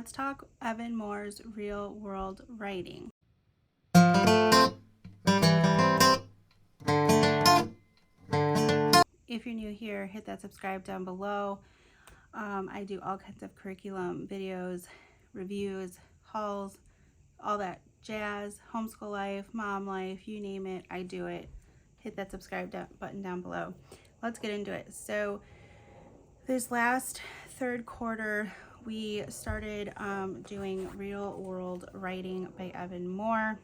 Let's talk Evan Moor's real world writing. If you're new here, hit that subscribe down below. I do all kinds of curriculum videos, reviews, hauls, all that jazz, homeschool life, mom life, you name it, I do it. Hit that subscribe button down below. Let's get into it. So this last third quarter, we started doing real world writing by Evan Moor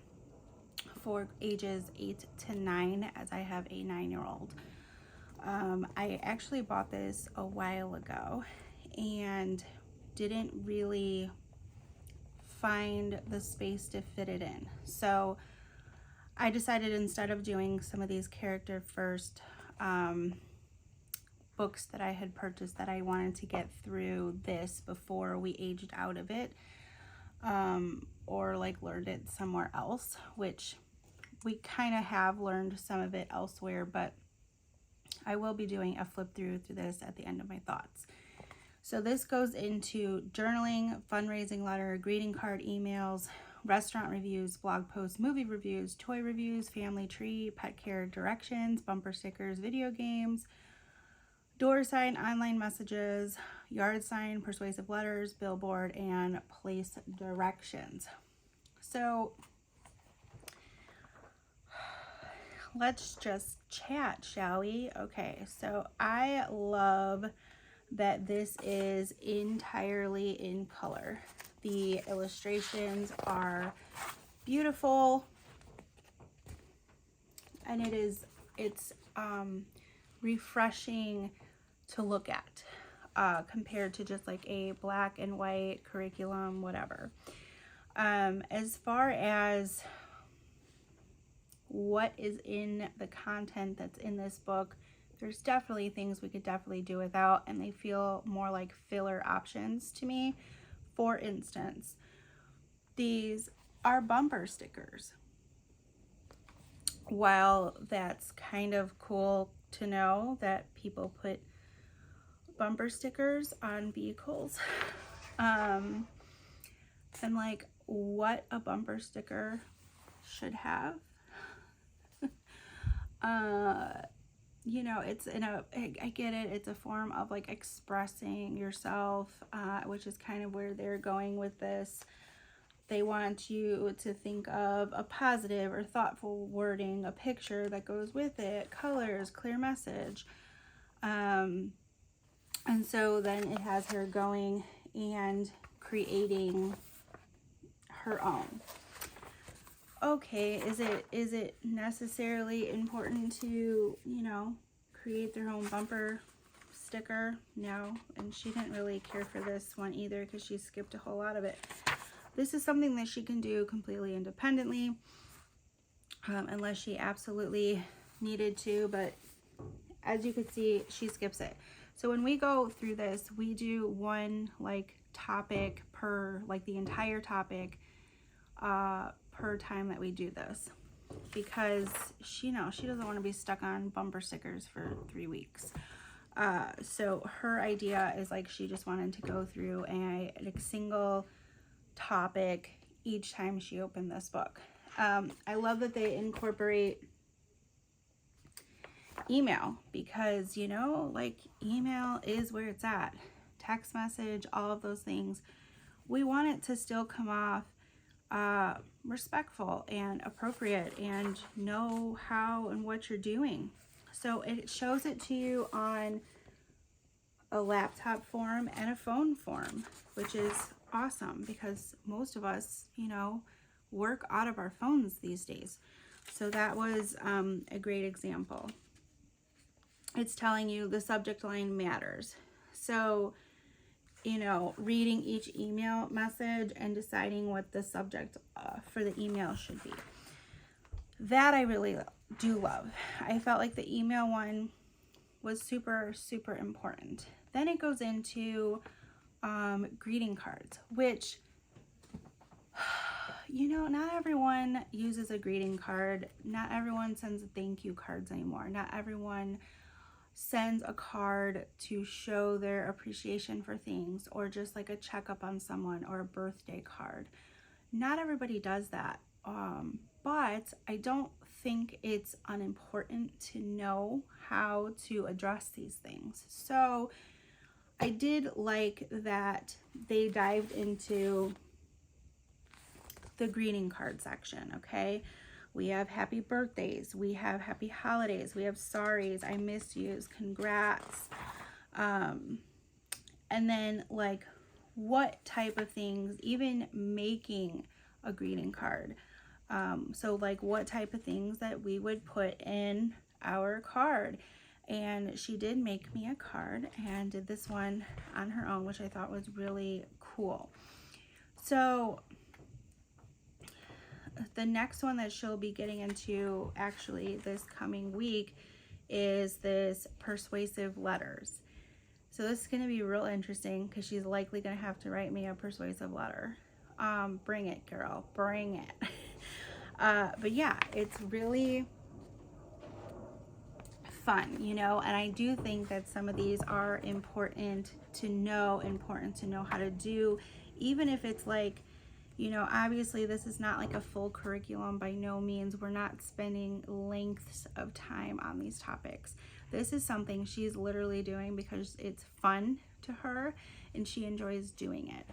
for ages 8 to 9, as I have a 9-year-old. I actually bought this a while ago and didn't really find the space to fit it in. So I decided, instead of doing some of these character first books that I had purchased, that I wanted to get through this before we aged out of it, or like learned it somewhere else, which we kind of have learned some of it elsewhere, but I will be doing a flip through this at the end of my thoughts. So this goes into journaling, fundraising letter, greeting card, emails, restaurant reviews, blog posts, movie reviews, toy reviews, family tree, pet care directions, bumper stickers, video games, door sign, online messages, yard sign, persuasive letters, billboard, and place directions. So let's just chat, shall we? Okay, so I love that this is entirely in color. The illustrations are beautiful, and it's refreshing to look at compared to just like a black and white curriculum, whatever. As far as what is in the content that's in this book, there's definitely things we could definitely do without, and they feel more like filler options to me. For instance, these are bumper stickers. While that's kind of cool to know that people put bumper stickers on vehicles, and like what a bumper sticker should have, you know, it's I get it, it's a form of like expressing yourself, which is kind of where they're going with this. They want you to think of a positive or thoughtful wording, a picture that goes with it, colors, clear message. And so then it has her going and creating her own. Okay, is it necessarily important to, you know, create their own bumper sticker? No, and she didn't really care for this one either because she skipped a whole lot of it. This is something that she can do completely independently, unless she absolutely needed to, but as you can see, she skips it. So when we go through this, we do one like topic per, like the entire topic per time that we do this, because she knows she doesn't want to be stuck on bumper stickers for 3 weeks. So her idea is like she just wanted to go through a single topic each time she opened this book. I love that they incorporate email, because, you know, like email is where it's at. Text message, all of those things. We want it to still come off respectful and appropriate, and know how and what you're doing. So it shows it to you on a laptop form and a phone form, which is awesome because most of us, you know, work out of our phones these days. So that was a great example. It's telling you the subject line matters. So, you know, reading each email message and deciding what the subject for the email should be. That I really do love. I felt like the email one was super, super important. Then it goes into greeting cards, which, you know, not everyone uses a greeting card. Not everyone sends thank you cards anymore. Not everyone sends a card to show their appreciation for things, or just like a checkup on someone, or a birthday card. Not everybody does that, but I don't think it's unimportant to know how to address these things. So I did like that they dived into the greeting card section, okay? We have happy birthdays, we have happy holidays, we have sorries, I miss yous, congrats. And then like what type of things, even making a greeting card. So like what type of things that we would put in our card. And she did make me a card and did this one on her own, which I thought was really cool. So the next one that she'll be getting into actually this coming week is this persuasive letters. So this is going to be real interesting because she's likely going to have to write me a persuasive letter. Bring it, girl, bring it. But yeah, it's really fun, you know, and I do think that some of these are important to know how to do, even if it's like, you know, obviously this is not like a full curriculum by no means. We're not spending lengths of time on these topics. This is something she's literally doing because it's fun to her and she enjoys doing it.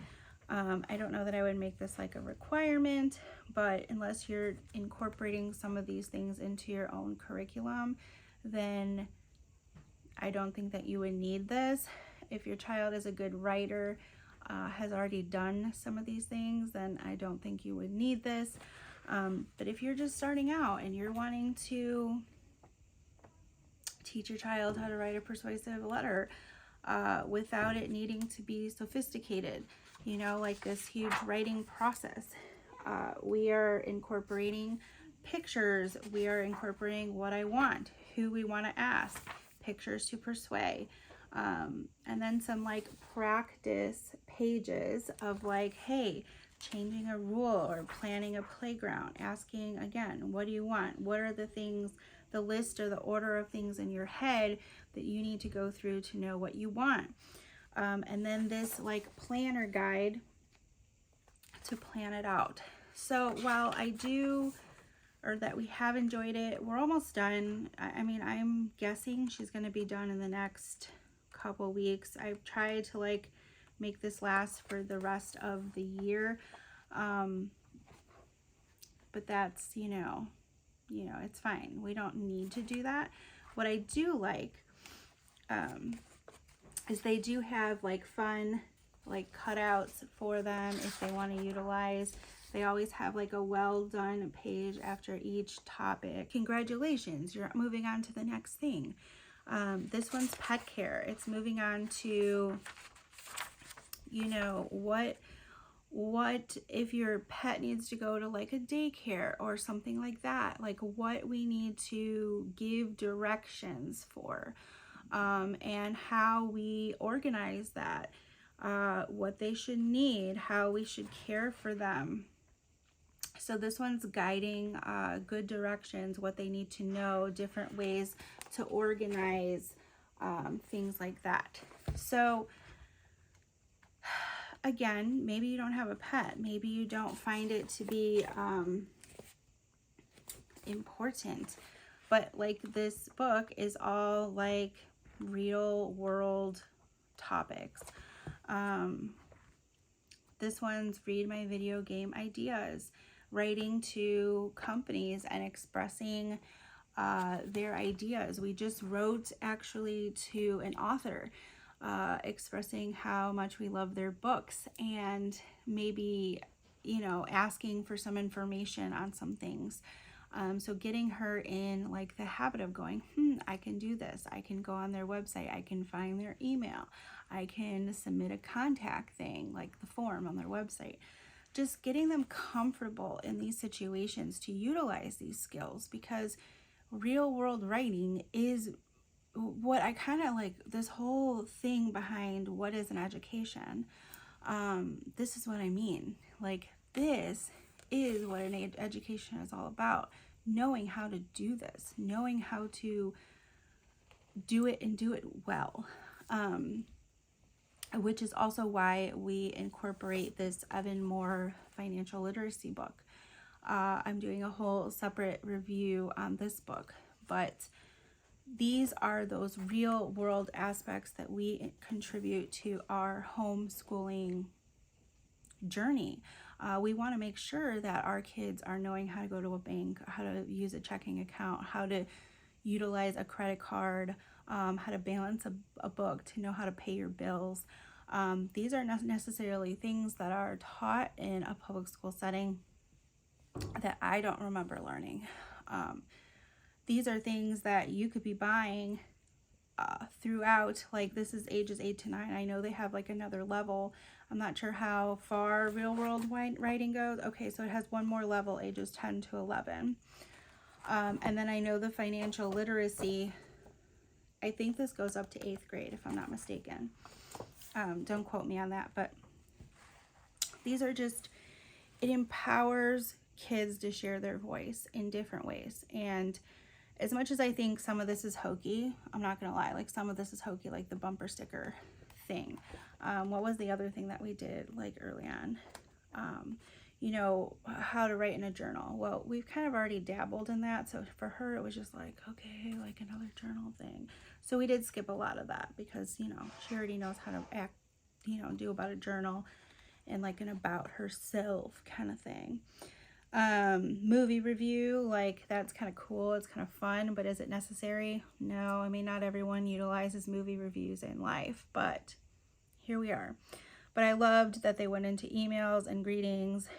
I don't know that I would make this like a requirement, but unless you're incorporating some of these things into your own curriculum, then I don't think that you would need this. If your child is a good writer, has already done some of these things, then I don't think you would need this. But if you're just starting out and you're wanting to teach your child how to write a persuasive letter without it needing to be sophisticated, you know, like this huge writing process, we are incorporating pictures, we are incorporating what I want, who we want to ask, pictures to persuade. And then some like practice pages of like, hey, changing a rule or planning a playground, asking again, what do you want? What are the things, the list or the order of things in your head that you need to go through to know what you want? And then this like planner guide to plan it out. So while I do, or that we have enjoyed it, we're almost done. I mean, I'm guessing she's going to be done in the next couple weeks. I've tried to like make this last for the rest of the year, but that's, you know, it's fine. We don't need to do that. What I do like is they do have like fun like cutouts for them if they want to utilize. They always have like a well done page after each topic. Congratulations, you're moving on to the next thing. This one's pet care. It's moving on to, you know, what if your pet needs to go to like a daycare or something like that, like what we need to give directions for, and how we organize that, what they should need, how we should care for them. So this one's guiding good directions, what they need to know, different ways to organize, things like that. So again, maybe you don't have a pet. Maybe you don't find it to be important. But like this book is all like real world topics. This one's read my video game ideas, writing to companies and expressing their ideas. We just wrote actually to an author expressing how much we love their books and maybe, you know, asking for some information on some things. So getting her in like the habit of going, I can do this. I can go on their website. I can find their email. I can submit a contact thing like the form on their website. Just getting them comfortable in these situations to utilize these skills, because real world writing is what I kind of like, this whole thing behind what is an education. This is what I mean. Like, this is what an education is all about. Knowing how to do this, knowing how to do it and do it well. Which is also why we incorporate this Evan Moor financial literacy book. I'm doing a whole separate review on this book, but these are those real world aspects that we contribute to our homeschooling journey. We want to make sure that our kids are knowing how to go to a bank, how to use a checking account, how to utilize a credit card, how to balance a book, to know how to pay your bills. These are not necessarily things that are taught in a public school setting that I don't remember learning. These are things that you could be buying throughout, like this is ages 8 to 9. I know they have like another level. I'm not sure how far real world writing goes. Okay, so it has one more level, ages 10 to 11. And then I know the financial literacy, I think this goes up to 8th grade if I'm not mistaken. Don't quote me on that, but these are just, it empowers kids to share their voice in different ways. And as much as I think some of this is hokey, I'm not gonna lie, like some of this is hokey, like the bumper sticker thing. What was the other thing that we did like early on? You know, how to write in a journal. Well, we've kind of already dabbled in that, so for her it was just like, okay, like another journal thing. So we did skip a lot of that because, you know, she already knows how to act, you know, do about a journal and like an about herself kind of thing. Movie review, like that's kind of cool, it's kind of fun, but is it necessary? No. I mean, not everyone utilizes movie reviews in life, but here we are. But I loved that they went into emails and greetings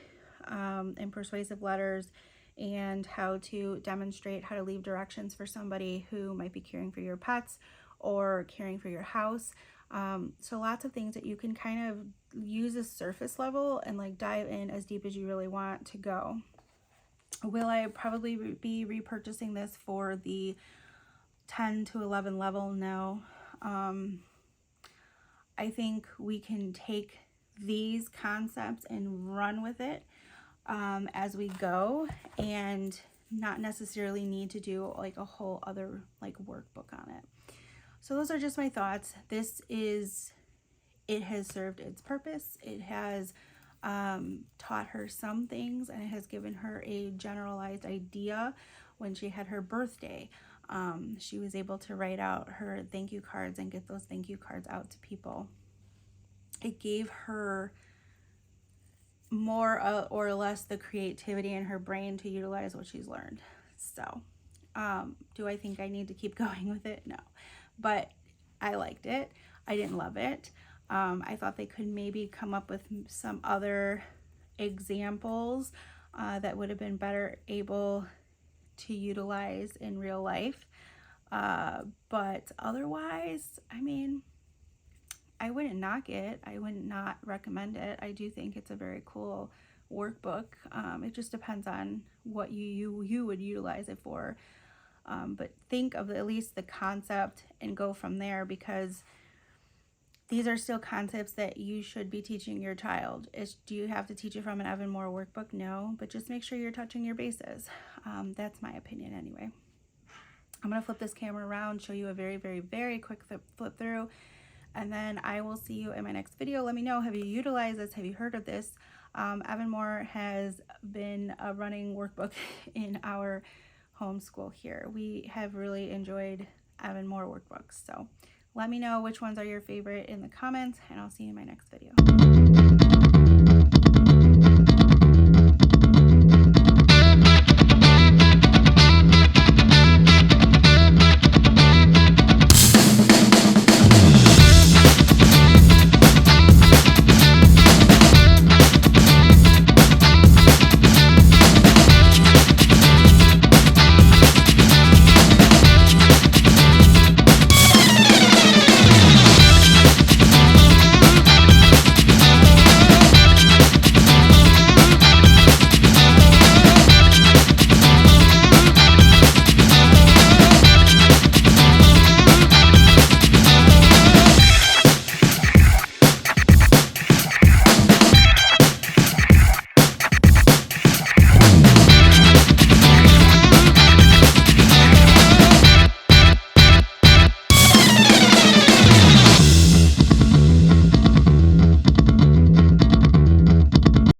and persuasive letters and how to demonstrate how to leave directions for somebody who might be caring for your pets or caring for your house. So lots of things that you can kind of use as surface level and like dive in as deep as you really want to go. Will I probably be repurchasing this for the 10 to 11 level? No. I think we can take these concepts and run with it as we go, and not necessarily need to do like a whole other like workbook on it. So those are just my thoughts. It has served its purpose. It has taught her some things, and it has given her a generalized idea. When she had her birthday, she was able to write out her thank you cards and get those thank you cards out to people. It gave her more or less the creativity in her brain to utilize what she's learned. So do I think I need to keep going with it? No, but I liked it. I didn't love it. I thought they could maybe come up with some other examples that would have been better able to utilize in real life. But otherwise, I mean, I wouldn't knock it. I would not recommend it. I do think it's a very cool workbook. It just depends on what you would utilize it for. But think of at least the concept and go from there, because these are still concepts that you should be teaching your child. Do you have to teach it from an Evan Moor workbook? No, but just make sure you're touching your bases. That's my opinion anyway. I'm going to flip this camera around, show you a very, very, very quick flip through, and then I will see you in my next video. Let me know, have you utilized this? Have you heard of this? Evan Moor has been a running workbook in our homeschool here. We have really enjoyed Evan Moor workbooks. So let me know which ones are your favorite in the comments, and I'll see you in my next video.